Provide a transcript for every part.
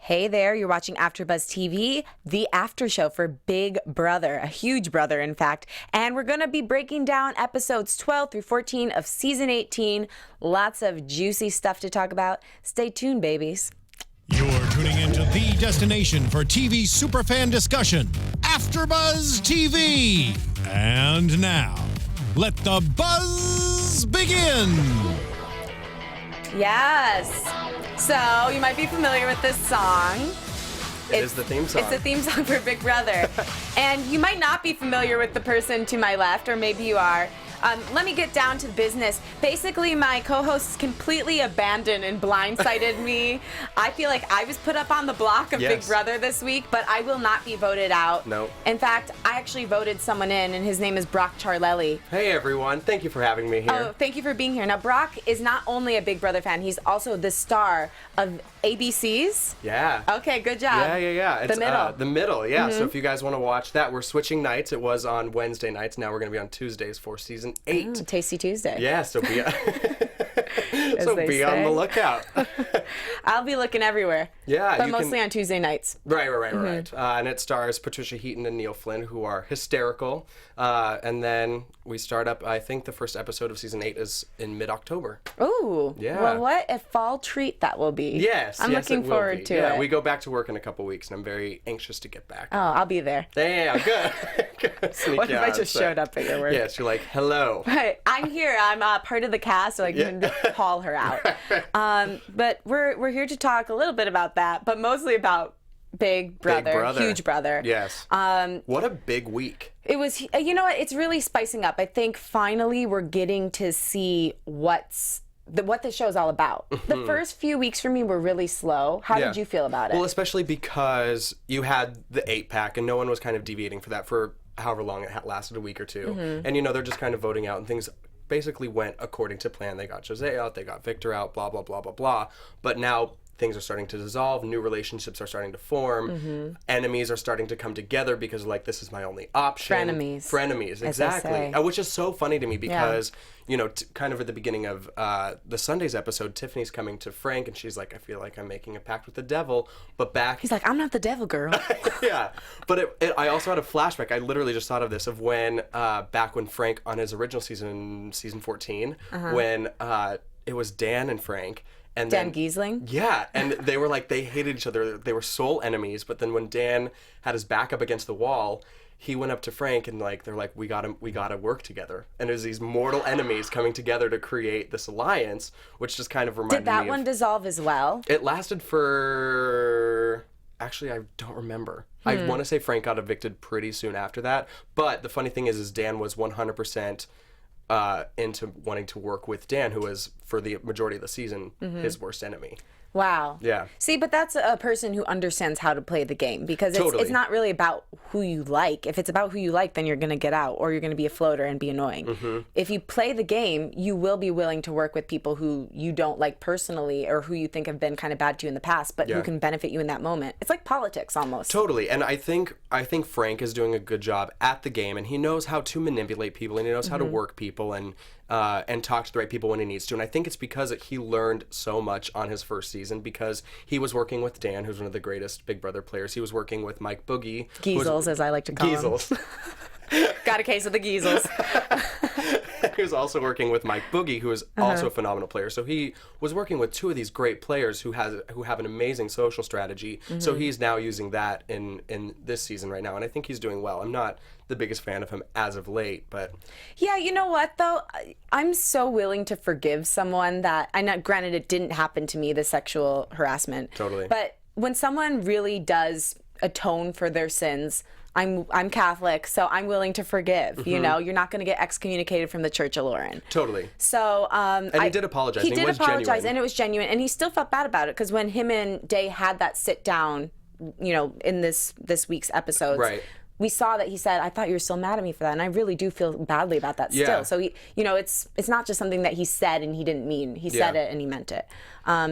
Hey there, you're watching AFTERBUZZ TV, the after show for Big Brother, a huge brother, in fact. And we're going to be breaking down episodes 12 through 14 of season 18. Lots of juicy stuff to talk about. Stay tuned, babies. You're tuning into the destination for TV superfan discussion, AFTERBUZZ TV. And now, let the buzz begin. Yes. So, you might be familiar with this song. It is the theme song. It's the theme song for Big Brother. And you might not be familiar with the person to my left, or maybe you are. Let me get down to business. Basically, my co-hosts completely abandoned and blindsided me. I feel like I was put up on the block of Big Brother this week, but I will not be voted out. No. In fact, I actually voted someone in, and his name is Brock Ciarlelli. Hey, everyone. Thank you for having me here. Oh, thank you for being here. Now, Brock is not only a Big Brother fan, he's also the star of ABC's. Yeah. Okay, good job. Yeah. It's, The Middle. The Middle, yeah. So if you guys want to watch that, we're switching nights. It was on Wednesday nights. Now we're going to be on Tuesdays for season 8. Tasty Tuesday. Yeah, so be, they on the say. lookout. I'll be looking everywhere. Yeah. But mostly on Tuesday nights. Right. And it stars Patricia Heaton and Neil Flynn, who are hysterical. And then we start up, I think the first episode of season 8 is in mid-October. Ooh. Yeah. Well, what a fall treat that will be. Yes. I'm looking forward to it. Yeah, we go back to work in a couple weeks, and I'm very anxious to get back. Oh, I'll be there. Damn, good. Sneak What if I out, just so. showed up at your work? Yes, you're like, hello. Right. I'm here. I'm part of the cast, so I can haul her out. But we're here to talk a little bit about that, but mostly about Big Brother. Huge Brother. Yes. What a big week. It was, you know what, it's really spicing up. I think finally we're getting to see what the show's all about. The first few weeks for me were really slow. How did you feel about it? Well, especially because you had the 8-pack and no one was kind of deviating for that for however long it lasted, a week or two. And, they're just kind of voting out and things basically went according to plan. They got Jose out, they got Victor out, blah, blah, blah, blah, blah. But now things are starting to dissolve, new relationships are starting to form, enemies are starting to come together because, like, this is my only option. Frenemies, exactly. Which is so funny to me because, kind of at the beginning of the Sunday's episode, Tiffany's coming to Frank and she's like, I feel like I'm making a pact with the devil, but back... He's like, I'm not the devil, girl. Yeah, but I also had a flashback. I literally just thought of this, of when, back when Frank, on his original season 14, when it was Dan and Frank, and Dan Giesling? Yeah, and they were like, they hated each other. They were soul enemies, but then when Dan had his back up against the wall, he went up to Frank and they're like, we gotta work together. And there's these mortal enemies coming together to create this alliance, which just kind of reminded me of... Did that one dissolve as well? It lasted for... Actually, I don't remember. I want to say Frank got evicted pretty soon after that, but the funny thing is Dan was 100% into wanting to work with Dan, who was, for the majority of the season, his worst enemy. Wow. Yeah. See, but that's a person who understands how to play the game, because it's not really about who you like. If it's about who you like, then you're going to get out, or you're going to be a floater and be annoying. If you play the game, you will be willing to work with people who you don't like personally, or who you think have been kind of bad to you in the past, but who can benefit you in that moment. It's like politics almost. Totally. And I think Frank is doing a good job at the game, and he knows how to manipulate people, and he knows how to work people and talk to the right people when he needs to. And I think it's because he learned so much on his first season, because he was working with Dan, who's one of the greatest Big Brother players. He was working with Mike Boogie. Geezels, as I like to call him. Got a case of the Geezels. He was also working with Mike Boogie, who is also a phenomenal player. So he was working with two of these great players who have an amazing social strategy. So he's now using that in this season right now, and I think he's doing well. I'm not the biggest fan of him as of late, but... Yeah, you know what, though? I'm so willing to forgive someone that... I know, granted, it didn't happen to me, the sexual harassment. Totally. But when someone really does atone for their sins... I'm Catholic, so I'm willing to forgive. You're not going to get excommunicated from the Church of Lauren. Totally. So, and he did apologize. He did apologize, genuine. and it was genuine. And he still felt bad about it, because when him and Day had that sit down, in this week's episodes, right, we saw that he said, "I thought you were still mad at me for that," and I really do feel badly about that still. So he, it's not just something that he said and he didn't mean. He said it and he meant it.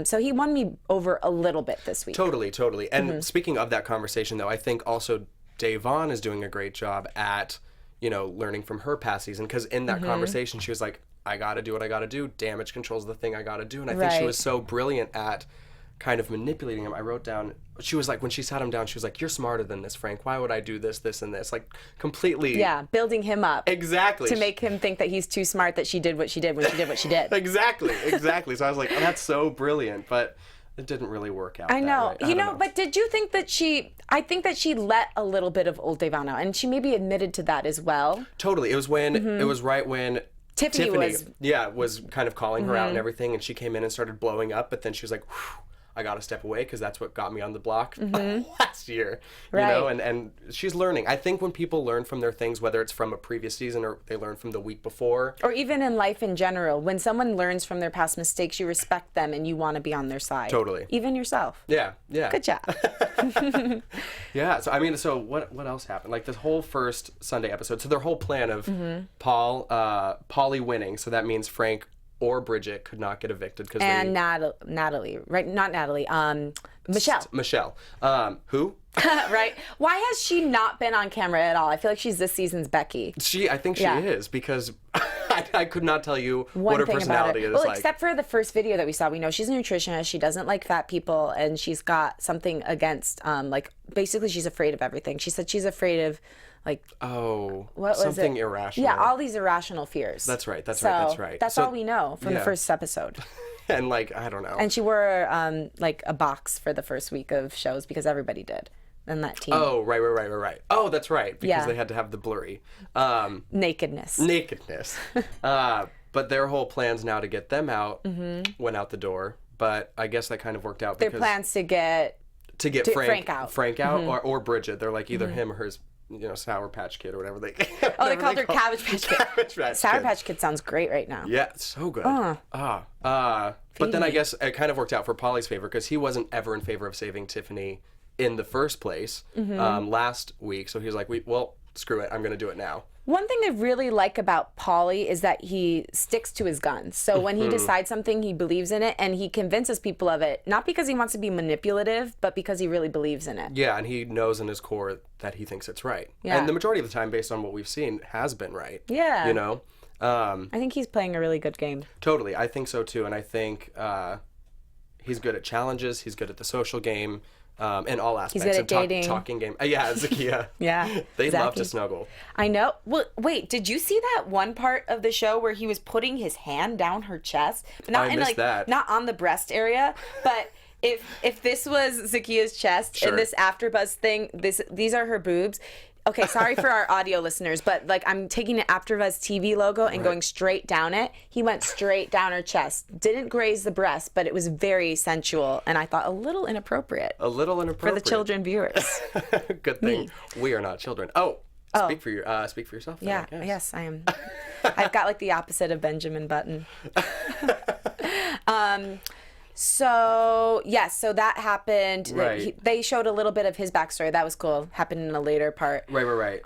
So he won me over a little bit this week. Totally. And speaking of that conversation, though, I think also Davon is doing a great job at, learning from her past season, because in that conversation, she was like, I got to do what I got to do. Damage control is the thing I got to do. And I think she was so brilliant at kind of manipulating him, I wrote down, she was like, when she sat him down, she was like, you're smarter than this, Frank. Why would I do this, this, and this? Like, completely. Yeah, building him up. Exactly. To make him think that he's too smart that she did what she did when she did what she did. Exactly. So I was like, oh, that's so brilliant. But it didn't really work out. I know. That way. You know, but did you think that I think that she let a little bit of old Devon out, and she maybe admitted to that as well. Totally. It was when, it was right when Tiffany was kind of calling her out and everything, and she came in and started blowing up, but then she was like, whew, I gotta step away because that's what got me on the block last year, you know, and she's learning. I think when people learn from their things, whether it's from a previous season or they learn from the week before. Or even in life in general, when someone learns from their past mistakes, you respect them and you want to be on their side. Totally. Even yourself. Yeah. Good job. Yeah, so I mean, so what else happened? Like this whole first Sunday episode, so their whole plan of Paulie winning, so that means Frank or Bridget could not get evicted because Natalie, right? Not Natalie. Michelle. Michelle. Who? Right. Why has she not been on camera at all? I feel like she's this season's Becky. I think she is because I could not tell you what her personality is well, like. Except for the first video that we saw, we know she's a nutritionist. She doesn't like fat people, and she's got something against, like, basically she's afraid of everything. She said she's afraid of, like, what was something irrational. Yeah, all these irrational fears. That's right. That's so right. That's all we know from the first episode. And like, I don't know. And she wore like a box for the first week of shows because everybody did. And that team. Oh, right. Oh, that's right. Because they had to have the blurry. Nakedness. But their whole plans now to get them out went out the door. But I guess that kind of worked out. Their plans to get Frank out. Frank out or Bridget. They're like either him or his, Sour Patch Kid or whatever they. Oh, they called her Cabbage Patch Kid. Sour Patch Kid sounds great right now. Yeah, so good. But then I guess it kind of worked out for Paulie's favor because he wasn't ever in favor of saving Tiffany in the first place last week. So he was like, well, screw it. I'm going to do it now. One thing I really like about Paulie is that he sticks to his guns. So when he decides something, he believes in it, and he convinces people of it, not because he wants to be manipulative, but because he really believes in it. Yeah, and he knows in his core that he thinks it's right. Yeah. And the majority of the time, based on what we've seen, has been right. Yeah. I think he's playing a really good game. Totally. I think so, too. And I think he's good at challenges. He's good at the social game. In all aspects. He's good at dating. Talking game. Yeah, Zakia. Yeah. They love to snuggle. I know. Well, wait, did you see that one part of the show where he was putting his hand down her chest? Not I missed that. Not on the breast area, but if this was Zakia's chest and this AfterBuzz thing, these are her boobs. Okay, sorry for our audio listeners, but like I'm taking an AfterBuzz TV logo and going straight down it. He went straight down her chest. Didn't graze the breast, but it was very sensual, and I thought a little inappropriate. A little inappropriate. For the children viewers. Good thing we are not children. Speak for yourself. Then, yeah, yes, I am. I've got like the opposite of Benjamin Button. So that happened. Right. They showed a little bit of his backstory. That was cool. Happened in a later part. Right.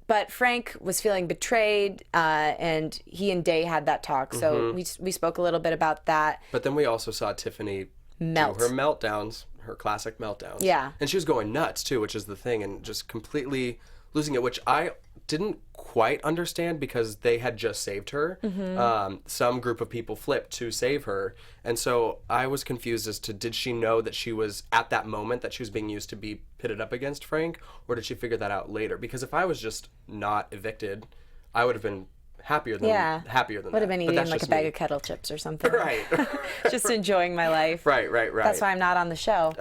But Frank was feeling betrayed, and he and Day had that talk. So we spoke a little bit about that. But then we also saw Tiffany melt. Do her meltdowns, her classic meltdowns. Yeah. And she was going nuts too, which is the thing, and just completely losing it, which I didn't quite understand because they had just saved her. Some group of people flipped to save her, and so I was confused as to, did she know that she was at that moment that she was being used to be pitted up against Frank, or did she figure that out later? Because if I was just not evicted, I would have been happier than that. Would have been eating like a bag of kettle chips or something. Right. Just enjoying my life. Right. That's why I'm not on the show.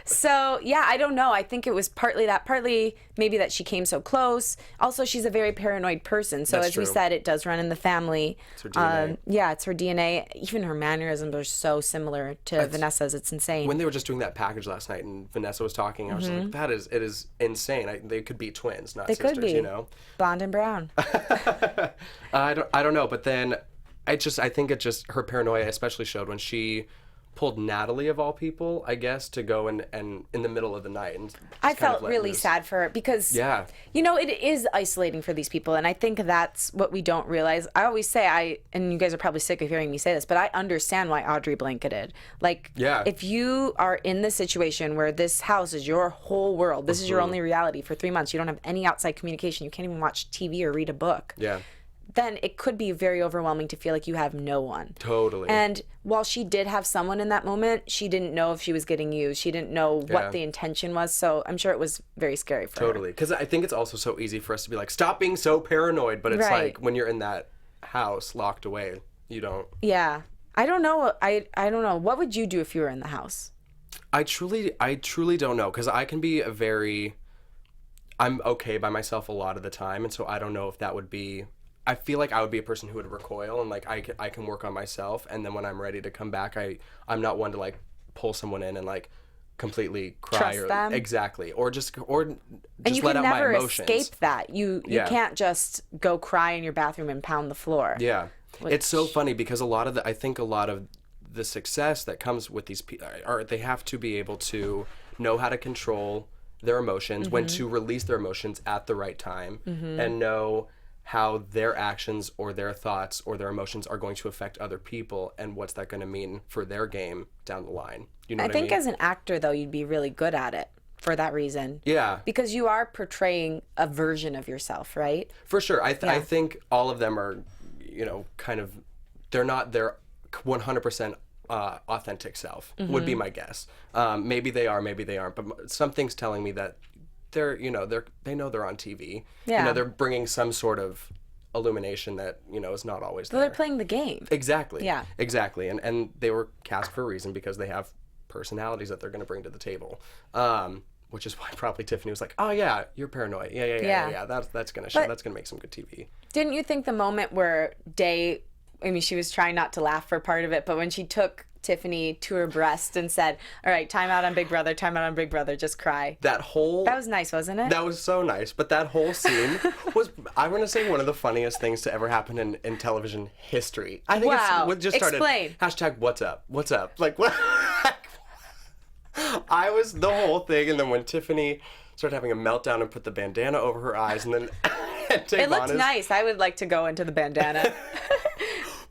So yeah, I don't know. I think it was partly maybe that she came so close. Also, she's a very paranoid person. So we said, it does run in the family. It's her DNA. Yeah, it's her DNA. Even her mannerisms are so similar to Vanessa's. It's insane. When they were just doing that package last night and Vanessa was talking, I was like, it is insane. They could be twins, not sisters, could be. Blonde and brown. I don't know, but then I think it just, her paranoia especially showed when she pulled Natalie of all people, I guess, to go and in the middle of the night. And I felt really sad for her because, it is isolating for these people. And I think that's what we don't realize. I always say, and you guys are probably sick of hearing me say this, but I understand why Audrey blanketed. Like, if you are in this situation where this house is your whole world, this is your only reality for 3 months, you don't have any outside communication, you can't even watch TV or read a book. Yeah. then it could be very overwhelming to feel like you have no one. Totally. And while she did have someone in that moment, she didn't know if she was getting used. She didn't know what the intention was. So I'm sure it was very scary for her. Totally. Because I think it's also so easy for us to be like, stop being so paranoid. But it's like when you're in that house locked away, you don't. Yeah. I don't know. I don't know. What would you do if you were in the house? I truly don't know. Because I can be I'm okay by myself a lot of the time. And so I don't know if that would be, I feel like I would be a person who would recoil and like I can work on myself. And then when I'm ready to come back, I'm not one to like pull someone in and like completely cry. Trust them. Exactly. Or just let out my emotions. And you can never escape that. You can't just go cry in your bathroom and pound the floor. Yeah. It's so funny because I think a lot of the success that comes with these people are they have to be able to know how to control their emotions, when to release their emotions at the right time, and know how their actions or their thoughts or their emotions are going to affect other people and what's that going to mean for their game down the line. You know what I mean? I think as an actor, though, you'd be really good at it for that reason. Yeah. Because you are portraying a version of yourself, right? For sure. I think all of them are, kind of, they're not their 100% authentic self, would be my guess. Maybe they are, maybe they aren't, but something's telling me that they know they're on TV. Yeah. They're bringing some sort of illumination that, is not always there. Well, they're playing the game. Exactly. Yeah. Exactly. And they were cast for a reason because they have personalities that they're going to bring to the table. Which is why probably Tiffany was like, "Oh yeah, you're paranoid. Yeah. That's gonna show. That's gonna make some good TV." Didn't you think the moment where she was trying not to laugh for part of it, but when she took Tiffany to her breast and said, "All right, time out on Big Brother, just cry." That was nice, wasn't it? That was so nice. But that whole scene was, I'm going to say, one of the funniest things to ever happen in television history. I think it just started. Explain. # what's up? What's up? Like, what? I was the whole thing, and then when Tiffany started having a meltdown and put the bandana over her eyes, and then it looked nice. I would like to go into the bandana.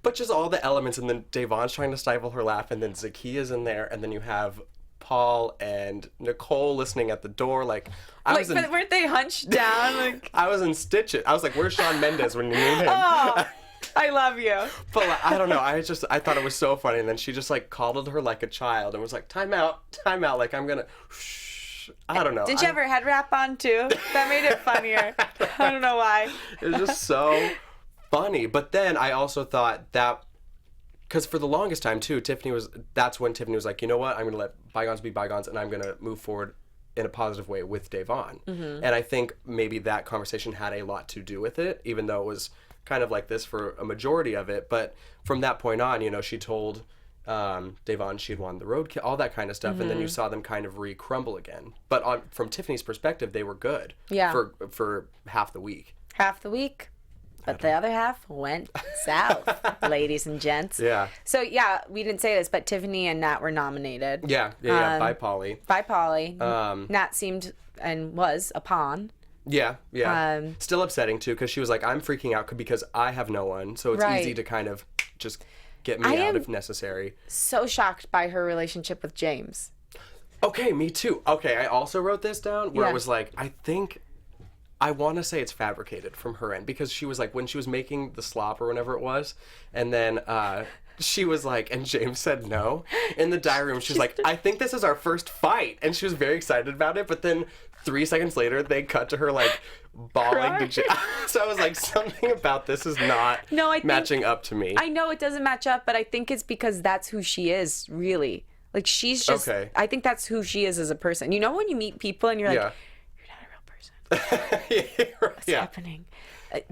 But just all the elements, and then Davon's trying to stifle her laugh, and then Zakiya's in there, and then you have Paul and Nicole listening at the door. Like, but weren't they hunched down? Like... I was in stitches. I was like, "Where's Shawn Mendes when you need him?" Oh, I love you. But like, I don't know. I thought it was so funny, and then she just like coddled her like a child and was like, "Time out. Like I'm gonna." Shh. I don't know. Did you have her head wrap on too? That made it funnier. I don't know why. It was just so funny. But then I also thought that, because for the longest time too, that's when Tiffany was like, "You know what? I'm going to let bygones be bygones, and I'm going to move forward in a positive way with Davon." And I think maybe that conversation had a lot to do with it, even though it was kind of like this for a majority of it. But from that point on, she told Davon she had won the road, all that kind of stuff, and then you saw them kind of re-crumble again. But from Tiffany's perspective, they were good for half the week. But the other half went south, ladies and gents. Yeah. So, we didn't say this, but Tiffany and Nat were nominated. Yeah, by Paulie. Nat seemed and was a pawn. Yeah. Still upsetting, too, because she was like, "I'm freaking out because I have no one, so it's easy to kind of just get me out if necessary." So shocked by her relationship with James. Okay, me too. Okay, I also wrote this down where it was like, I want to say it's fabricated from her end, because she was like, when she was making the slop or whatever it was, and then she was like, and James said no in the diary room. She's like, "I think this is our first fight," and she was very excited about it. But then 3 seconds later, they cut to her like bawling. So I was like, something about this is not matching up to me. I know it doesn't match up, but I think it's because that's who she is, really. Like, she's just. Okay. I think that's who she is as a person. You know, when you meet people and you're like, "You're not a real person. What's happening?"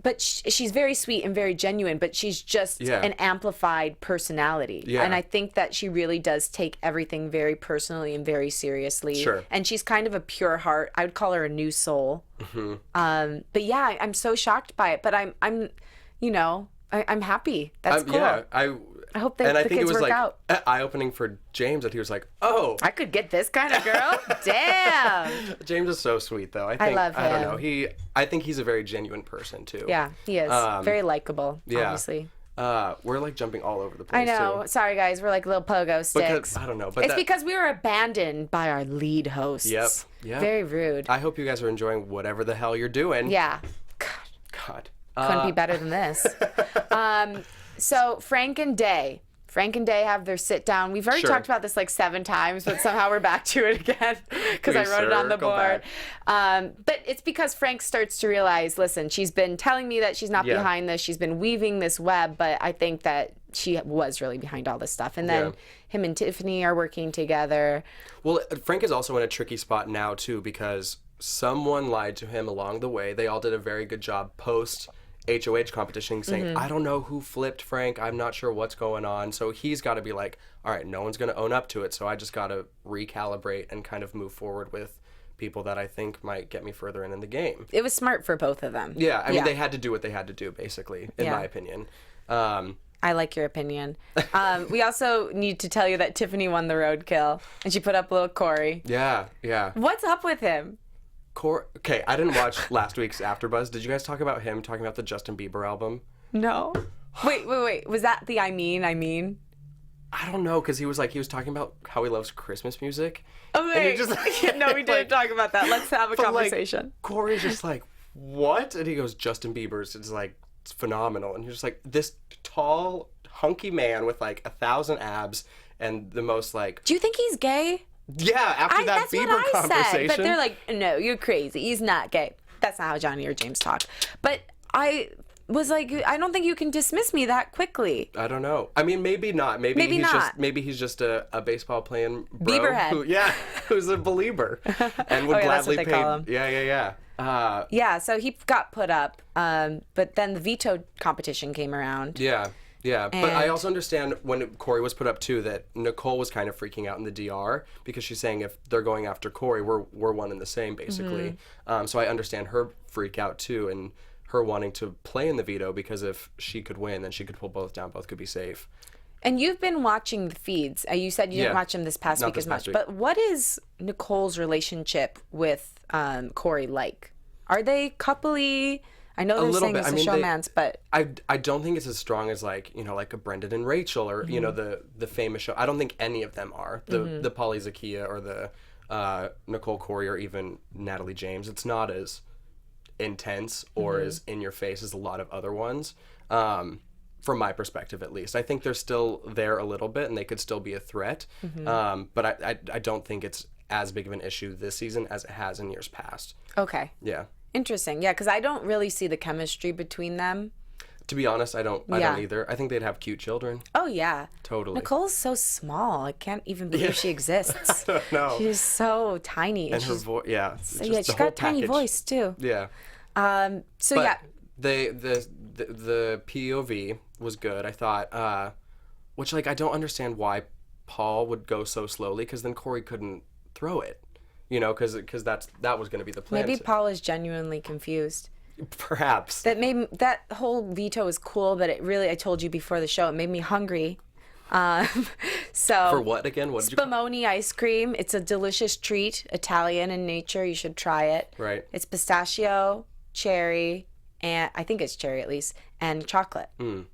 But she's very sweet and very genuine, but she's just an amplified personality. Yeah. And I think that she really does take everything very personally and very seriously. Sure. And she's kind of a pure heart. I would call her a new soul. Mm-hmm. But yeah, I'm so shocked by it. But I'm happy. That's cool. Yeah, I hope the kids work out. Eye-opening for James that he was like, "Oh, I could get this kind of girl." Damn. James is so sweet, though. I love him. I don't know. I think he's a very genuine person too. Yeah, he is. Very likable. Yeah. Obviously. We're like jumping all over the place. I know. Too. Sorry, guys. We're like little pogo sticks. I don't know. But it's because we were abandoned by our lead hosts. Yep. Very rude. I hope you guys are enjoying whatever the hell you're doing. Yeah. God. Couldn't be better than this. So Frank and Day have their sit down. We've already talked about this like 7 times, but somehow we're back to it again because I wrote it on the board. But it's because Frank starts to realize, listen, she's been telling me that she's not behind this. She's been weaving this web, but I think that she was really behind all this stuff. And then him and Tiffany are working together. Well, Frank is also in a tricky spot now too, because someone lied to him along the way. They all did a very good job post HOH competition saying, I don't know who flipped Frank. I'm not sure what's going on. So he's got to be like, all right, no one's going to own up to it. So I just got to recalibrate and kind of move forward with people that I think might get me further in the game. It was smart for both of them. Yeah. I mean, they had to do what they had to do, basically, in my opinion. I like your opinion. We also need to tell you that Tiffany won the roadkill, and she put up little Corey. Yeah. What's up with him? Okay, I didn't watch last week's AfterBuzz. Did you guys talk about him talking about the Justin Bieber album? No. Wait. Was that the I mean? I don't know, because he was talking about how he loves Christmas music. Okay. And no, we didn't talk about that. Let's have a conversation. Corey's just like, what? And he goes, Justin Bieber's it's phenomenal. And you're just like, this tall, hunky man with 1,000 abs and the most Do you think he's gay? Yeah, after that Bieber conversation. Said, but they're like, no, you're crazy. He's not gay. That's not how Johnny or James talk. But I was like, I don't think you can dismiss me that quickly. I don't know. I mean, maybe not. Maybe he's just a baseball playing bro. Bieberhead. Who's a believer and would gladly pay. Call him. Yeah. So he got put up, but then the veto competition came around. Yeah. But I also understand when Corey was put up too that Nicole was kind of freaking out in the DR because she's saying if they're going after Corey, we're one and the same basically. So I understand her freak out too and her wanting to play in the veto because if she could win, then she could pull both down. Both could be safe. And you've been watching the feeds. You said you didn't watch them this past week as much. But what is Nicole's relationship with Corey like? Are they coupley? I know they're saying it's a showmance, but I don't think it's as strong as like a Brendan and Rachel or the famous show. I don't think any of them are the Paulie Zakia or the Nicole Corey or even Natalie James. It's not as intense or as in your face as a lot of other ones. From my perspective, at least, I think they're still there a little bit and they could still be a threat. But I don't think it's as big of an issue this season as it has in years past. Okay. Yeah. Interesting. Yeah, because I don't really see the chemistry between them. To be honest, I don't either. I think they'd have cute children. Oh, yeah. Totally. Nicole's so small. I can't even believe she exists. I don't know. She's so tiny. And her voice, she's got a tiny voice, too. Yeah. The POV was good, I thought. Which, I don't understand why Paul would go so slowly, because then Corey couldn't throw it. Because that was going to be the plan. Maybe Paul is genuinely confused. Perhaps. That whole veto is cool, but I told you before the show, it made me hungry. For what again? What did you Spumoni ice cream. It's a delicious treat, Italian in nature. You should try it. Right. It's pistachio, cherry, and I think it's cherry at least, and chocolate.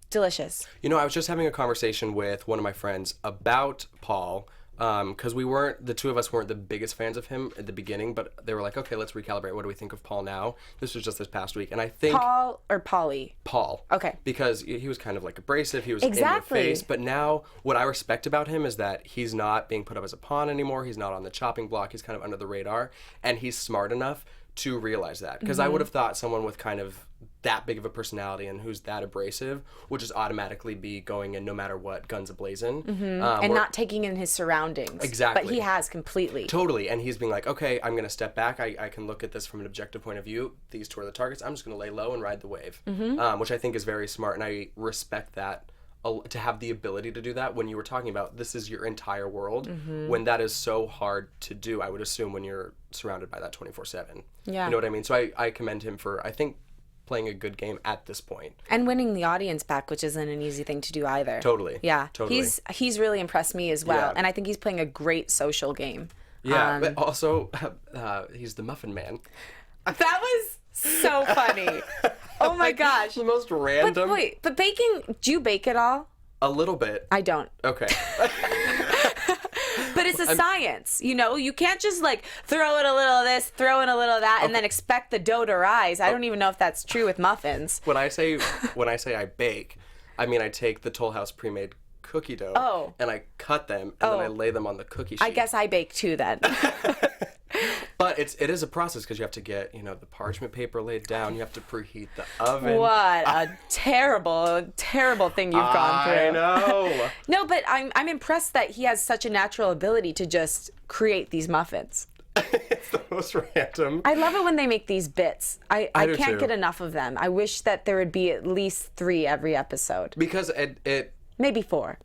Delicious. I was just having a conversation with one of my friends about Paul. Because the two of us weren't the biggest fans of him at the beginning, but they were like, okay, let's recalibrate. What do we think of Paul now? This was just this past week. And I think... Paul or Paulie? Paul. Okay. Because he was kind of abrasive. He was in your face. But now what I respect about him is that he's not being put up as a pawn anymore. He's not on the chopping block. He's kind of under the radar. And he's smart enough to realize that. Because I would have thought someone with kind of that big of a personality and who's that abrasive would just automatically be going in no matter what, guns a-blazing. And not taking in his surroundings. Exactly. But he has completely. Totally. And he's being like, okay, I'm going to step back. I can look at this from an objective point of view. These two are the targets. I'm just going to lay low and ride the wave. Which I think is very smart. And I respect that, to have the ability to do that when you were talking about this is your entire world. When that is so hard to do, I would assume, when you're surrounded by that 24/7. Yeah. You know what I mean? So I commend him for, I think, playing a good game at this point. And winning the audience back, which isn't an easy thing to do either. Totally. Yeah. Totally. He's really impressed me as well. Yeah. And I think he's playing a great social game. Yeah, but also, he's the Muffin Man. That was so funny. Oh my gosh. The most random. But baking, do you bake at all? A little bit. I don't. Okay. But it's a science, you know? You can't just like throw in a little of this, throw in a little of that, and then expect the dough to rise. I don't even know if that's true with muffins. When I say I bake, I mean I take the Toll House pre-made cookie dough and I cut them and then I lay them on the cookie sheet. I guess I bake too then. But it is a process because you have to get, you know, the parchment paper laid down. You have to preheat the oven. What a terrible, terrible thing you've gone through. I know. No, but I'm impressed that he has such a natural ability to just create these muffins. It's the most random. I love it when they make these bits. I can't get enough of them. I wish that there would be at least 3 every episode. Because it maybe 4.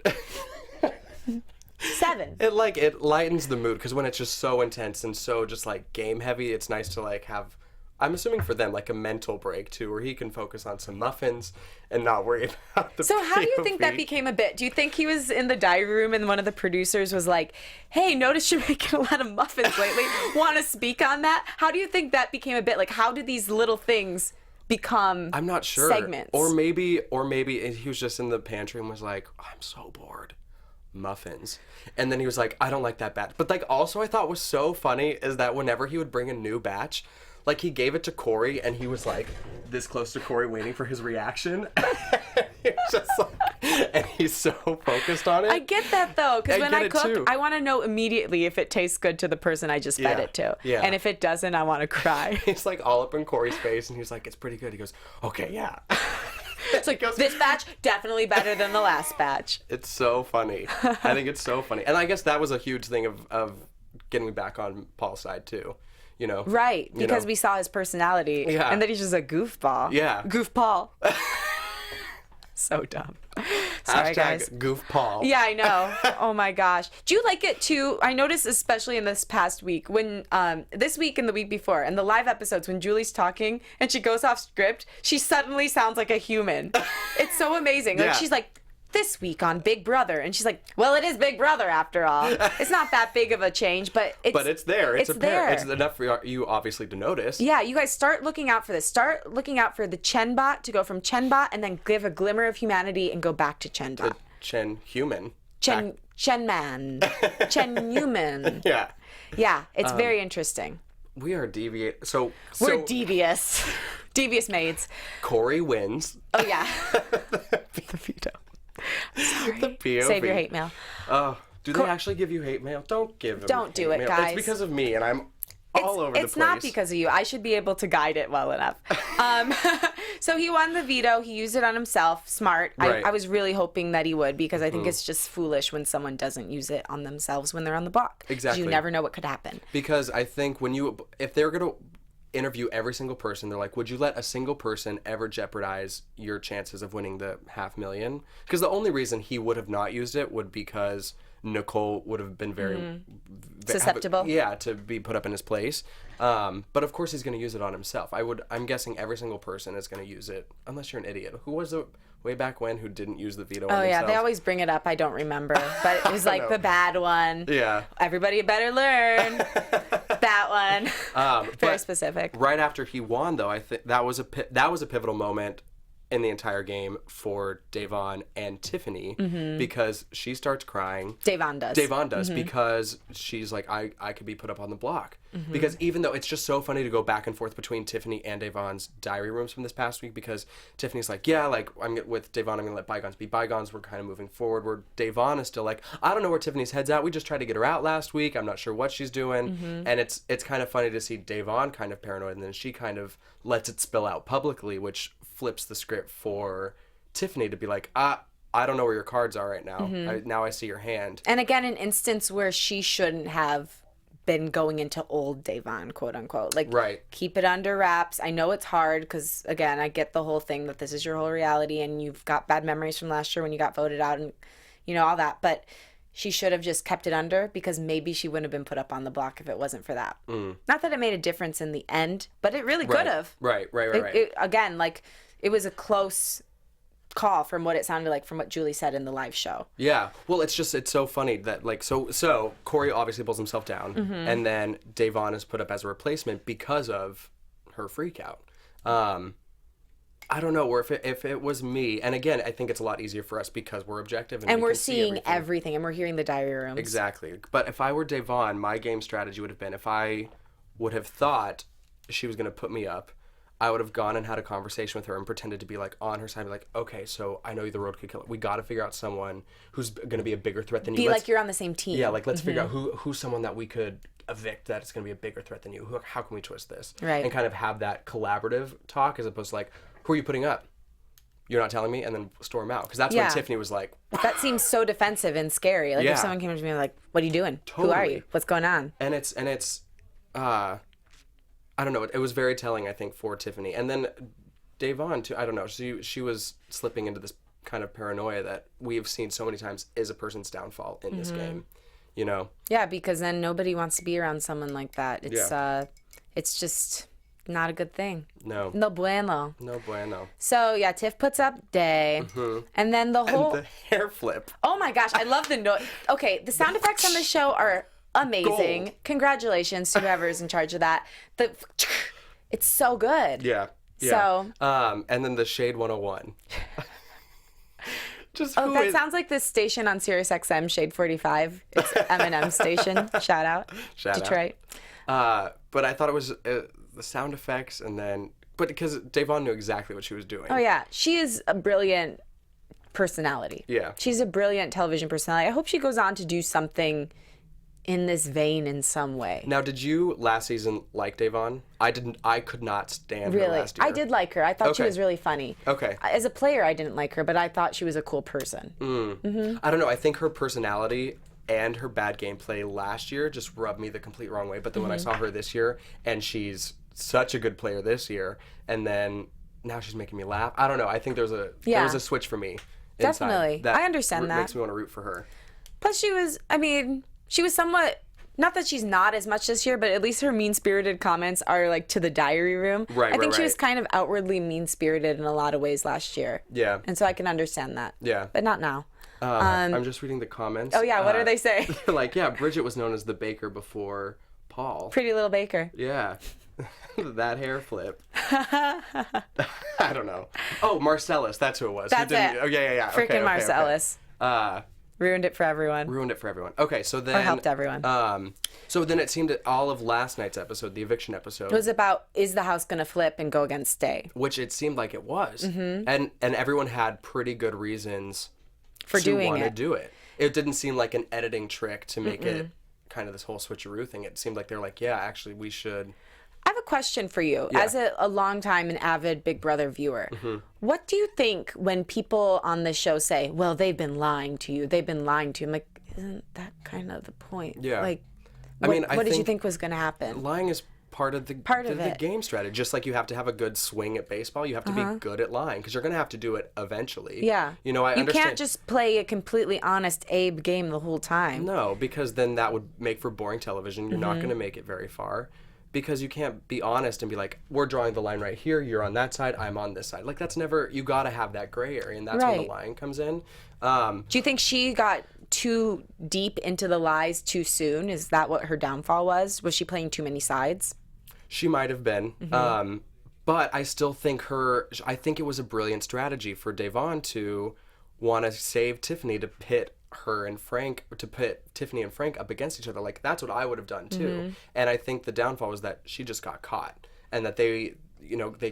7. It lightens the mood because when it's just so intense and so just like game heavy, it's nice to like have, I'm assuming for them, like a mental break too, where he can focus on some muffins and not worry about the So how do you think that POV. became a bit? Do you think he was in the diary room and one of the producers was like, hey, notice you're making a lot of muffins lately. Want to speak on that? How do you think that became a bit? Like, how did these little things become I'm not sure. segments? Or maybe he was just in the pantry and was like, I'm so bored. Muffins. And then he was like, I don't like that batch. But like also I thought was so funny is that whenever he would bring a new batch, like he gave it to Corey and he was like this close to Corey waiting for his reaction. He was just like, and he's so focused on it. I get that though, because when I cook, too. I want to know immediately if it tastes good to the person I just fed it to. Yeah. And if it doesn't, I want to cry. He's like all up in Corey's face and he's like, it's pretty good. He goes, okay, yeah. It's like, this batch, definitely better than the last batch. It's so funny. I think it's so funny. And I guess that was a huge thing of getting me back on Paul's side too. You know? Right, because know? we saw his personality. Yeah. And that he's just a goofball. Yeah. Goof Paul. So dumb. Sorry, guys. Goof Paul. Yeah, I know. Oh my gosh. Do you like it too? I noticed especially in this past week when this week and the week before and the live episodes when Julie's talking and she goes off script, she suddenly sounds like a human. It's so amazing. Like she's like, this week on Big Brother, and she's like, well, it is Big Brother after all. It's not that big of a change, but it's there. It's apparent. there. It's enough for you obviously to notice. Yeah, you guys start looking out for this. Start looking out for the Chen bot to go from Chen bot and then give a glimmer of humanity and go back to Chen bot. Chen human. Chen man. Chen human. Yeah. Yeah, it's very interesting. We are deviate. So We're devious. Devious maids. Corey wins. Oh, yeah. The veto. Sorry. The POV. Save your hate mail. Oh, do they actually give you hate mail? Don't give them. Don't do it, mail. guys. It's because of me, and I'm all over the place. It's not because of you. I should be able to guide it well enough. So he won the veto. He used it on himself. Smart. Right. I was really hoping that he would because I think it's just foolish when someone doesn't use it on themselves when they're on the block. 'Cause Exactly. you never know what could happen. Because I think if they're gonna interview every single person, they're like, would you let a single person ever jeopardize your chances of winning the $500,000? Because the only reason he would have not used it would because Nicole would have been very Susceptible. to be put up in his place. But of course he's going to use it on himself. I'm guessing every single person is going to use it, unless you're an idiot. Who was it way back when who didn't use the veto on Oh, yeah. themselves? They always bring it up. I don't remember. But it was like the bad one. Yeah. Everybody better learn. That one. Very but specific. Right after he won, though, I think that was a pivotal moment in the entire game for Davon and Tiffany because she starts crying. Davon does. Davon does because she's like, I could be put up on the block. Because even though it's just so funny to go back and forth between Tiffany and Davon's diary rooms from this past week, because Tiffany's like, yeah, like with Davon, I'm gonna let bygones be bygones. We're kind of moving forward. Where Davon is still like, I don't know where Tiffany's head's at. We just tried to get her out last week. I'm not sure what she's doing. And it's kind of funny to see Davon kind of paranoid, and then she kind of lets it spill out publicly, which flips the script for Tiffany to be like, I don't know where your cards are right now. Now I see your hand. And again, an instance where she shouldn't have been going into old Davon, quote unquote. Like, Right. keep it under wraps. I know it's hard because, again, I get the whole thing that this is your whole reality and you've got bad memories from last year when you got voted out and, you know, all that. But she should have just kept it under because maybe she wouldn't have been put up on the block if it wasn't for that. Not that it made a difference in the end, but it really could have. Right. Again, like, it was a close call from what it sounded like from what Julie said in the live show. Yeah. Well, it's so funny that like so Corey obviously pulls himself down and then Davon is put up as a replacement because of her freak out. I don't know, or if it was me, and again, I think it's a lot easier for us because we're objective and we're can see seeing everything, and we're hearing the diary rooms. Exactly. But if I were Devon, my game strategy would have been, if I would have thought she was going to put me up, I would have gone and had a conversation with her and pretended to be like on her side, like, okay, so I know the road could kill it. We got to figure out someone who's going to be a bigger threat than you. Be like you're on the same team. Yeah, like let's figure out who's someone that we could evict that is going to be a bigger threat than you. How can we twist this? Right. And kind of have that collaborative talk as opposed to like, who are you putting up? You're not telling me, and then storm out. Because that's when Tiffany was like... That seems so defensive and scary. Like, if someone came up to me like, what are you doing? Totally. Who are you? What's going on? And it's I don't know. It was very telling, I think, for Tiffany. And then Devon, too, I don't know. She was slipping into this kind of paranoia that we have seen so many times is a person's downfall in this game, you know? Yeah, because then nobody wants to be around someone like that. It's just... not a good thing. No. No bueno. No bueno. So, yeah, Tiff puts up Day. And then the whole... And the hair flip. Oh, my gosh. I love the noise. Okay, the sound effects on the show are amazing. Gold. Congratulations to whoever's in charge of that. It's so good. Yeah. So... and then the Shade 101. That sounds like this station on Sirius XM, Shade 45. It's Eminem's station. Shout out. Detroit. But I thought it was... the sound effects, and then because Devon knew exactly what she was doing. Oh yeah, she is a brilliant personality. Yeah, she's a brilliant television personality. I hope she goes on to do something in this vein in some way. Now, did you last season like Devon? I didn't. I could not stand her last year. I did like her. I thought she was really funny. Okay. As a player, I didn't like her, but I thought she was a cool person. I don't know. I think her personality and her bad gameplay last year just rubbed me the complete wrong way. But then when I saw her this year, and she's such a good player this year, and then now she's making me laugh. I don't know. I think there was a switch for me. Definitely. That I understand that. Makes me want to root for her. Plus she was somewhat, not that she's not as much this year, but at least her mean-spirited comments are like to the diary room. I think she was kind of outwardly mean-spirited in a lot of ways last year. Yeah. And so I can understand that. Yeah. But not now. I'm just reading the comments. Oh yeah, what do they say? They're like, yeah, Bridget was known as the baker before Paul. Pretty little baker. Yeah. That hair flip. I don't know. Oh, Marcellus. That's who it was. That's it. Oh, yeah. Freaking Marcellus. Okay. Ruined it for everyone. Okay, so then... Or helped everyone. So then it seemed that all of last night's episode, the eviction episode... It was about, is the house going to flip and go against Day? Which it seemed like it was. And everyone had pretty good reasons for doing want to do it. It didn't seem like an editing trick to make it kind of this whole switcheroo thing. It seemed like they're like, yeah, actually, we should... I have a question for you. Yeah. As a longtime and avid Big Brother viewer, what do you think when people on the show say, well, they've been lying to you, I'm like, isn't that kind of the point? Yeah. Like, what did you think was going to happen? Lying is part of the game strategy. Just like you have to have a good swing at baseball, you have to be good at lying because you're going to have to do it eventually. Yeah. You know, I understand. You can't just play a completely honest Abe game the whole time. No, because then that would make for boring television. You're not going to make it very far. Because you can't be honest and be like, we're drawing the line right here, you're on that side, I'm on this side. Like, that's never, you gotta have that gray area, and that's when the lying comes in. Do you think she got too deep into the lies too soon? Is that what her downfall was? Was she playing too many sides? She might have been. But I still think I think it was a brilliant strategy for Devon to want to save Tiffany to pit her and Frank, to put Tiffany and Frank up against each other. Like, that's what I would have done too. And I think the downfall was that she just got caught, and that they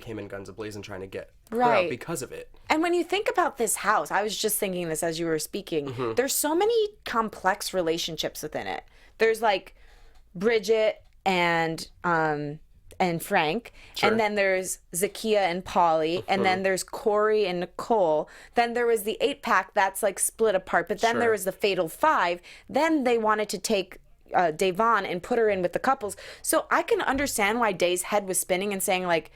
came in guns a-blazing trying to get her out because of it. And when you think about this house, I was just thinking this as you were speaking, there's so many complex relationships within it. There's like Bridget and Frank, and then there's Zakiya and Paulie, and then there's Corey and Nicole. Then there was the 8-pack that's like split apart, but then there was the Fatal 5. Then they wanted to take Devon and put her in with the couples. So I can understand why Day's head was spinning and saying like,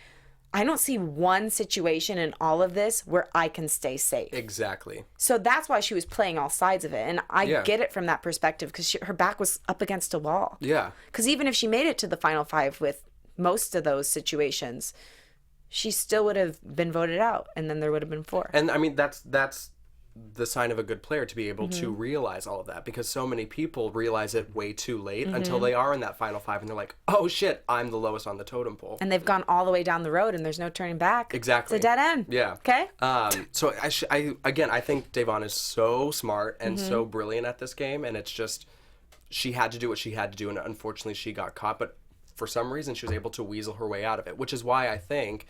I don't see one situation in all of this where I can stay safe. Exactly. So that's why she was playing all sides of it. And I get it from that perspective because her back was up against a wall. Yeah. Because even if she made it to the final 5 with most of those situations, she still would have been voted out, and then there would have been 4. And I mean, that's the sign of a good player to be able to realize all of that, because so many people realize it way too late until they are in that final 5 and they're like, oh shit, I'm the lowest on the totem pole. And they've gone all the way down the road and there's no turning back. Exactly. It's a dead end. Yeah. Okay? So I think Devon is so smart and so brilliant at this game, and it's just, she had to do what she had to do, and unfortunately she got caught, but for some reason she was able to weasel her way out of it, which is why I think,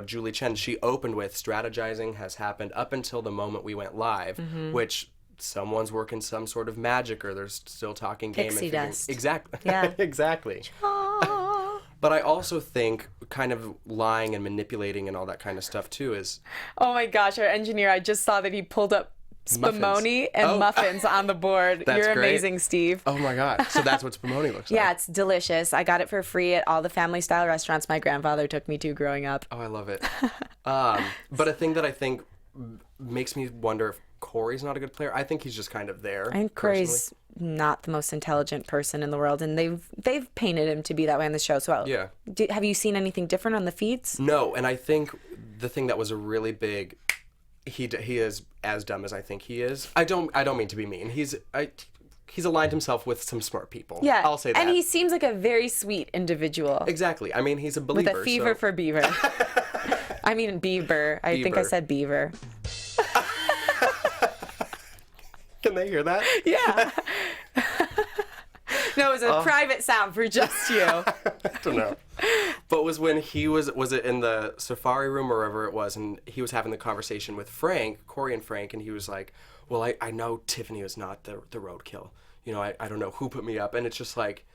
Julie Chen, she opened with strategizing has happened up until the moment we went live, which someone's working some sort of magic, or they're still talking game. Pixie dust. Exactly. Yeah. Exactly. But I also think kind of lying and manipulating and all that kind of stuff too is... Oh my gosh, our engineer, I just saw that he pulled up spumoni and muffins on the board. That's You're great. Amazing, Steve. Oh my God. So that's what spumoni looks like. Yeah, it's delicious. I got it for free at all the family-style restaurants my grandfather took me to growing up. Oh, I love it. But a thing that I think makes me wonder if Corey's not a good player, I think he's just kind of there. I think Corey's not the most intelligent person in the world, and they've painted him to be that way on the show. So yeah. Have you seen anything different on the feeds? No, and I think the thing that was a really big... He is as dumb as I think he is. I don't mean to be mean. He's aligned himself with some smart people. Yeah, I'll say that. And he seems like a very sweet individual. Exactly. I mean, he's a believer. With a fever for beaver. I mean Bieber. I think I said beaver. Can they hear that? Yeah. No, it was a private sound for just you. I don't know. But was when he was it in the safari room or wherever it was, and he was having the conversation with Corey and Frank, and he was like, well, I know Tiffany was not the roadkill. I don't know who put me up. And it's just like,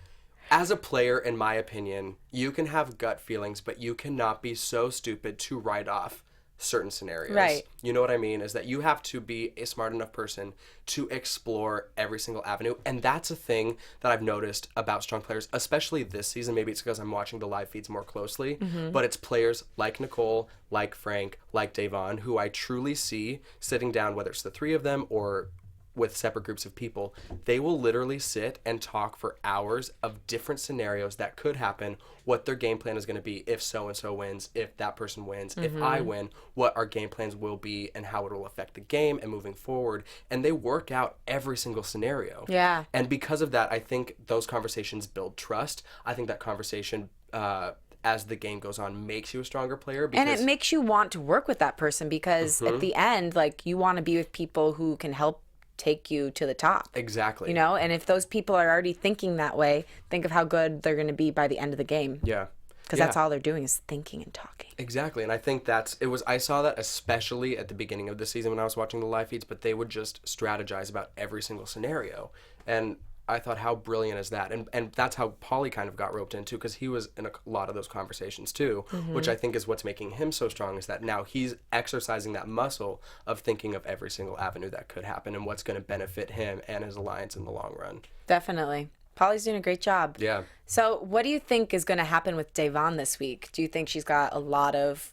as a player, in my opinion, you can have gut feelings, but you cannot be so stupid to write off certain scenarios. Right. You know what I mean? Is that you have to be a smart enough person to explore every single avenue. And that's a thing that I've noticed about strong players, especially this season. Maybe it's because I'm watching the live feeds more closely, but it's players like Nicole, like Frank, like Devon, who I truly see sitting down, whether it's the 3 of them or with separate groups of people, they will literally sit and talk for hours of different scenarios that could happen, what their game plan is going to be if so-and-so wins, if that person wins, if I win, what our game plans will be and how it will affect the game and moving forward. And they work out every single scenario. Yeah. And because of that, I think those conversations build trust. I think that conversation, as the game goes on, makes you a stronger player. And it makes you want to work with that person because at the end, like, you want to be with people who can help take you to the top. Exactly. And if those people are already thinking that way, think of how good they're going to be by the end of the game. Yeah. Because that's all they're doing is thinking and talking. Exactly. And I think I saw that especially at the beginning of the season when I was watching the live feeds, but they would just strategize about every single scenario. And I thought, how brilliant is that? And that's how Paulie kind of got roped into, because he was in a lot of those conversations too, which I think is what's making him so strong, is that now he's exercising that muscle of thinking of every single avenue that could happen and what's going to benefit him and his alliance in the long run. Definitely. Paulie's doing a great job. Yeah. So what do you think is going to happen with Devon this week? Do you think she's got a lot of,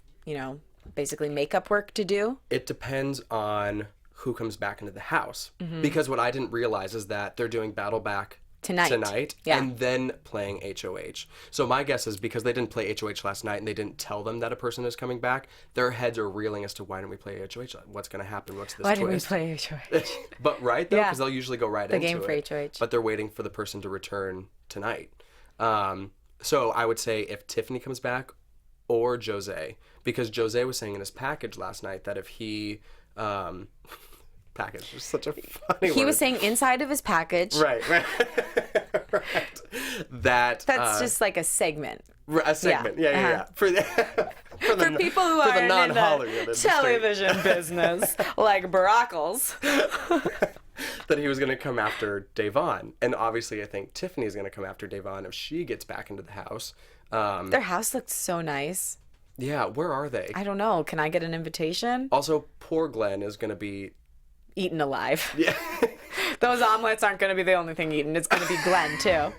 basically makeup work to do? It depends on who comes back into the house. Because what I didn't realize is that they're doing Battle Back tonight yeah. and then playing HOH. So my guess is because they didn't play HOH last night and they didn't tell them that a person is coming back, their heads are reeling as to why didn't we play HOH? What's going to happen? What's this twist? Why didn't we play HOH? But right, though, because they'll usually go right into game for it. HOH. But they're waiting for the person to return tonight. So I would say if Tiffany comes back or Jose, because Jose was saying in his package last night that if he... package is such a funny word. He was saying inside of his package. Right. That's just like a segment. A segment, yeah. For people who are in the industry. television business, like Brockles. That he was going to come after Devon. And obviously I think Tiffany's going to come after Devon if she gets back into the house. Their house looked so nice. Yeah, where are they? I don't know. Can I get an invitation? Also, poor Glenn is going to be... eaten alive. Yeah. Those omelets aren't going to be the only thing eaten. It's going to be Glenn, too.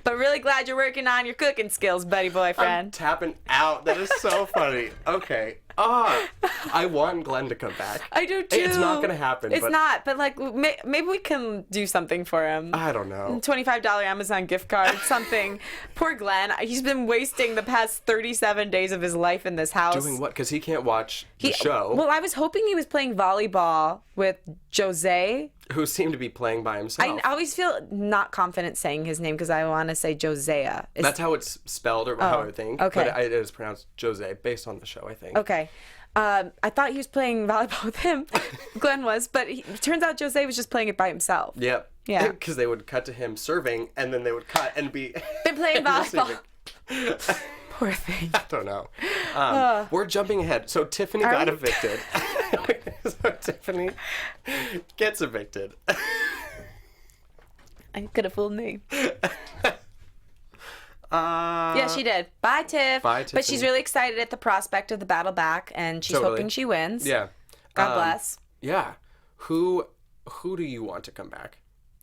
But really glad you're working on your cooking skills, buddy boyfriend. I'm tapping out. That is so funny. Okay. I want Glenn to come back. I do too. It's not gonna happen. It's not, but like maybe we can do something for him. I don't know. $25 Amazon gift card, something. Poor Glenn. He's been wasting the past 37 days of his life in this house. Doing what? Because he can't watch the show. Well, I was hoping he was playing volleyball with Jose, who seemed to be playing by himself. I always feel not confident saying his name because I want to say Josea. That's how it's spelled, or how I think. Okay. But it is pronounced Jose, based on the show, I think. Okay. I thought he was playing volleyball with him. Glenn was, but it turns out Jose was just playing it by himself. Yep. Yeah. Because they would cut to him serving, and then they would cut and be... They're playing volleyball. Poor thing. I don't know. We're jumping ahead. So Tiffany got evicted. So Tiffany gets evicted. I could have fooled me. Yeah, she did. Bye, Tiff. Bye, Tiffany. But she's really excited at the prospect of the battle back, and she's hoping she wins. Yeah. God bless. Yeah. Who do you want to come back?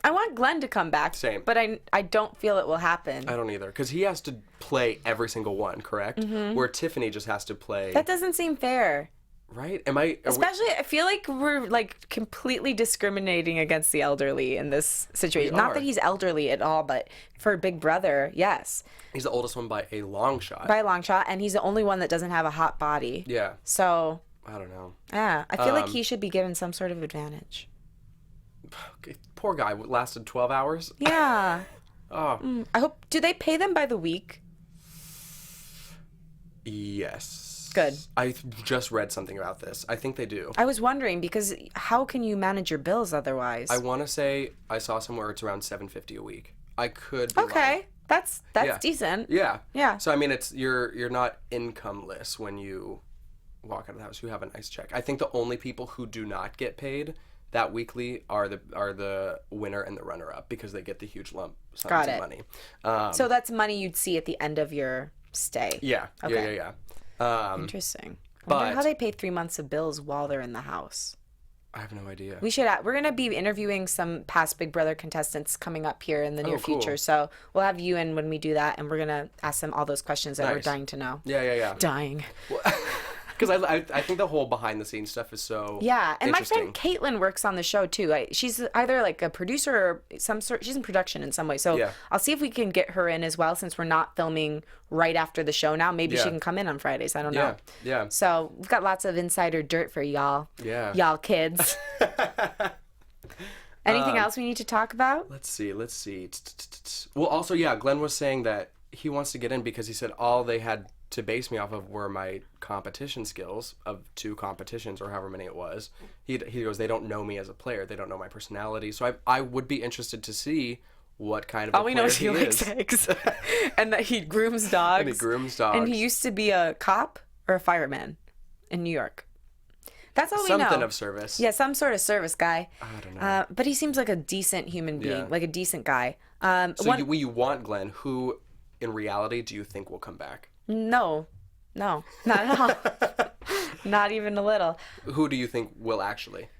I want Glenn to come back. Same. But I don't feel it will happen. I don't either. Because he has to play every single one, correct? Mm-hmm. Where Tiffany just has to play... That doesn't seem fair. Right? Especially, I feel like we're like completely discriminating against the elderly in this situation. Not that he's elderly at all, but for Big Brother, yes. He's the oldest one by a long shot. By a long shot, and he's the only one that doesn't have a hot body. Yeah. So... I don't know. Yeah, I feel like he should be given some sort of advantage. Poor guy lasted 12 hours. Yeah. Oh. I hope. Do they pay them by the week? Yes. Good. I just read something about this. I think they do. I was wondering because how can you manage your bills otherwise? I want to say I saw somewhere it's around $750 a week. I could be lying. That's decent. Yeah. Yeah. So I mean, it's you're not incomeless when you walk out of the house. You have a nice check. I think the only people who do not get paid that weekly are the winner and the runner up because they get the huge lump sums of money. So that's money you'd see at the end of your stay. Yeah. Okay. Yeah. Interesting. I wonder how they pay 3 months of bills while they're in the house. I have no idea. We're gonna be interviewing some past Big Brother contestants coming up here in the near future. So we'll have you in when we do that, and we're gonna ask them all those questions that we're dying to know. Yeah. Dying. Because I think the whole behind the scenes stuff is so and my friend Caitlin works on the show too. She's either like a producer or some sort. She's in production in some way. So I'll see if we can get her in as well since we're not filming right after the show now. Maybe she can come in on Fridays. I don't know. Yeah. So we've got lots of insider dirt for y'all. Yeah. Y'all kids. Anything else we need to talk about? Let's see. Well, also, Glenn was saying that he wants to get in because he said all they had to base me off of were my competition skills of 2 competitions or however many it was. He goes, they don't know me as a player. They don't know my personality. So I would be interested to see what kind of a player he is. All we know is he likes eggs and that he grooms dogs. And he used to be a cop or a fireman in New York. That's all we know. Something of service. Yeah, some sort of service guy. I don't know. But he seems like a decent human being, like a decent guy. So you want Glenn. Who, in reality, do you think will come back? No, not at all. Not even a little. Who do you think will actually?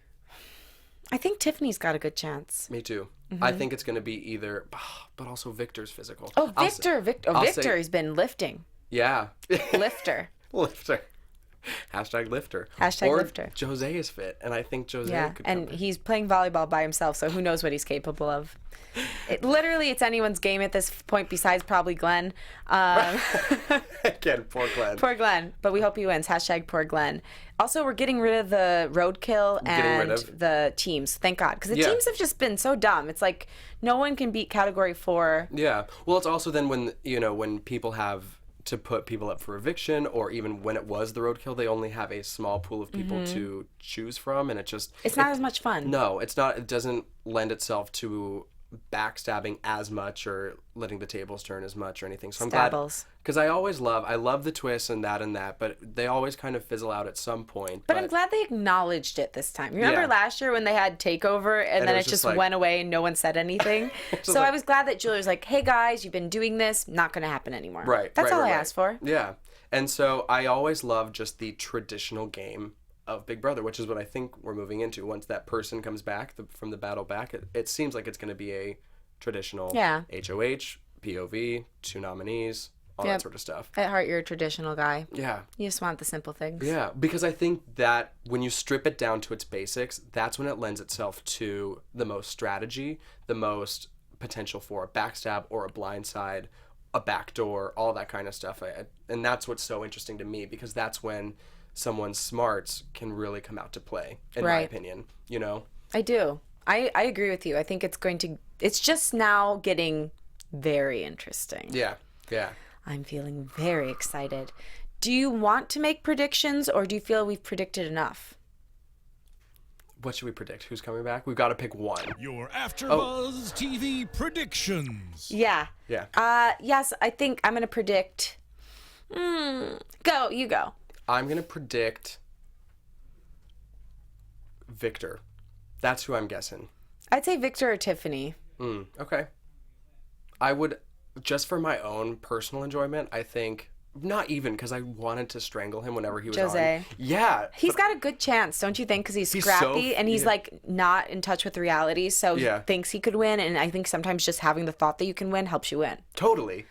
I think Tiffany's got a good chance. Me too. Mm-hmm. I think it's going to be either, but also Victor's physical. Oh, Victor has been lifting. Yeah. Lifter. Hashtag lifter. Lifter. Jose is fit, and I think Jose could come in. He's playing volleyball by himself, so who knows what he's capable of. It's anyone's game at this point besides probably Glenn. Again, poor Glenn. Poor Glenn, but we hope he wins. Hashtag poor Glenn. Also, we're getting rid of the roadkill and the teams. Thank God. Because the teams have just been so dumb. It's like no one can beat Category 4. Yeah. Well, it's also then when people have to put people up for eviction, or even when it was the roadkill, they only have a small pool of people to choose from, and it's not as much fun. No, it's not. It doesn't lend itself to backstabbing as much or letting the tables turn as much or anything. So I'm glad, because I love the twists and that, but they always kind of fizzle out at some point. But I'm glad they acknowledged it this time. Remember last year when they had Takeover and then it just went away and no one said anything? So I was glad that Julie was like, hey guys, you've been doing this, not going to happen anymore. Right. That's all I asked for. Yeah. And so I always love just the traditional game of Big Brother, which is what I think we're moving into. Once that person comes back from the battle back, it seems like it's going to be a traditional HOH, POV, 2 nominees, all that sort of stuff. At heart, you're a traditional guy. Yeah. You just want the simple things. Yeah, because I think that when you strip it down to its basics, that's when it lends itself to the most strategy, the most potential for a backstab or a blindside, a backdoor, all that kind of stuff. And that's what's so interesting to me, because that's when someone's smarts can really come out to play, in my opinion, you know? I do. I agree with you. I think it's just now getting very interesting. Yeah, yeah. I'm feeling very excited. Do you want to make predictions, or do you feel we've predicted enough? What should we predict? Who's coming back? We've got to pick one. Your AfterBuzz TV predictions. Yeah. Yeah. Yes, I think I'm going to predict. Go, you go. I'm going to predict Victor. That's who I'm guessing. I'd say Victor or Tiffany. Okay. I would, just for my own personal enjoyment, I think, not even because I wanted to strangle him whenever he was Jose. on. Yeah. He's got a good chance, don't you think? Because he's scrappy and he's like not in touch with reality, so he thinks he could win. And I think sometimes just having the thought that you can win helps you win. Totally.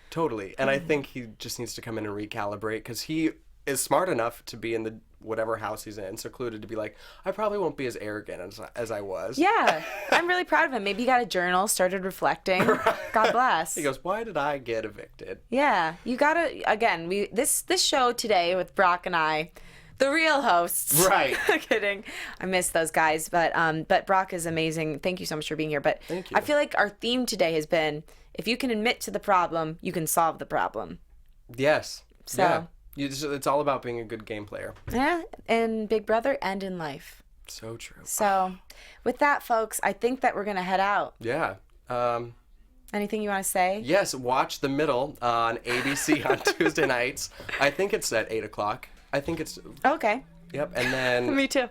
And I think he just needs to come in and recalibrate, because he is smart enough to be in the whatever house he's in, secluded, to be like, I probably won't be as arrogant as I was. Yeah, I'm really proud of him. Maybe he got a journal, started reflecting. God bless. He goes, why did I get evicted? Yeah, you gotta, again, this show today with Brock and I, the real hosts. Right. Kidding. I miss those guys, but Brock is amazing. Thank you so much for being here. But thank you. I feel like our theme today has been, if you can admit to the problem, you can solve the problem. Yes. So. Yeah. It's all about being a good game player. Yeah, in Big Brother and in life. So true. So, with that, folks, I think that we're going to head out. Yeah. Anything you want to say? Yes, watch The Middle on ABC on Tuesday nights. I think it's at 8 o'clock. I think it's... Okay. Yep, and then... Me too.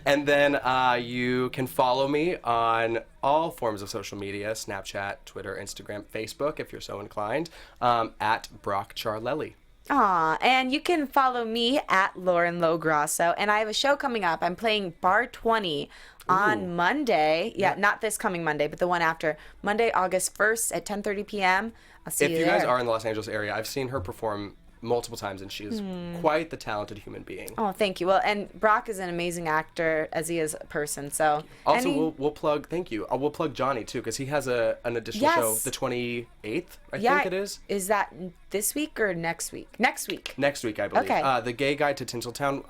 And then you can follow me on all forms of social media, Snapchat, Twitter, Instagram, Facebook, if you're so inclined, at Brock Ciarlelli. Aw, and you can follow me at Lauren LoGrasso, and I have a show coming up. I'm playing Bar 20 on Monday. Yeah, not this coming Monday, but the one after. Monday, August 1st at 10:30 p.m. I'll see you there. If you guys are in the Los Angeles area, I've seen her perform multiple times, and she is quite the talented human being. Oh, thank you. Well, and Brock is an amazing actor, as he is a person. So also, we'll plug. Thank you. We'll plug Johnny too, because he has an additional show, the 28th. I think it is. Is that this week or next week? Next week. Next week, I believe. Okay. The Gay Guide to Tinseltown.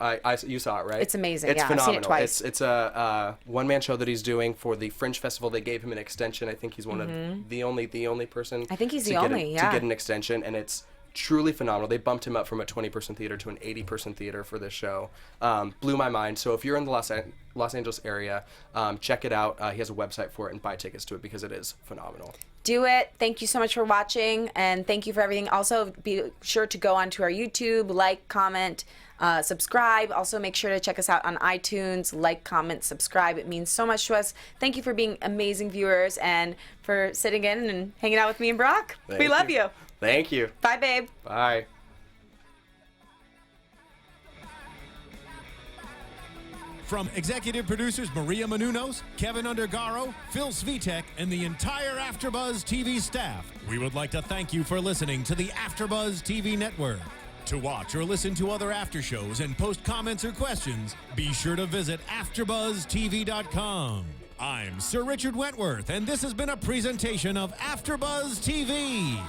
You saw it, right? It's amazing. It's I've phenomenal. seen it twice. It's a one-man show that he's doing for the Fringe Festival. They gave him an extension. I think he's one of the only person. I think he's the only. To get an extension, and it's truly phenomenal. They bumped him up from a 20-person theater to an 80-person theater for this show. Blew my mind. So if you're in the Los Angeles area, check it out. He has a website for it, and buy tickets to it, because it is phenomenal. Do it. Thank you so much for watching, and thank you for everything. Also, be sure to go onto our YouTube, like, comment, subscribe. Also, make sure to check us out on iTunes. Like, comment, subscribe. It means so much to us. Thank you for being amazing viewers and for sitting in and hanging out with me and Brock. We love you. Thank you. Bye, babe. Bye. From executive producers Maria Menounos, Kevin Undergaro, Phil Svitek, and the entire AfterBuzz TV staff, we would like to thank you for listening to the AfterBuzz TV network. To watch or listen to other after shows and post comments or questions, be sure to visit AfterBuzzTV.com. I'm Sir Richard Wentworth, and this has been a presentation of AfterBuzz TV.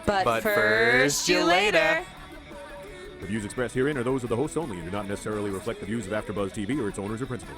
But first, you later. The views expressed herein are those of the hosts only and do not necessarily reflect the views of AfterBuzz TV or its owners or principals.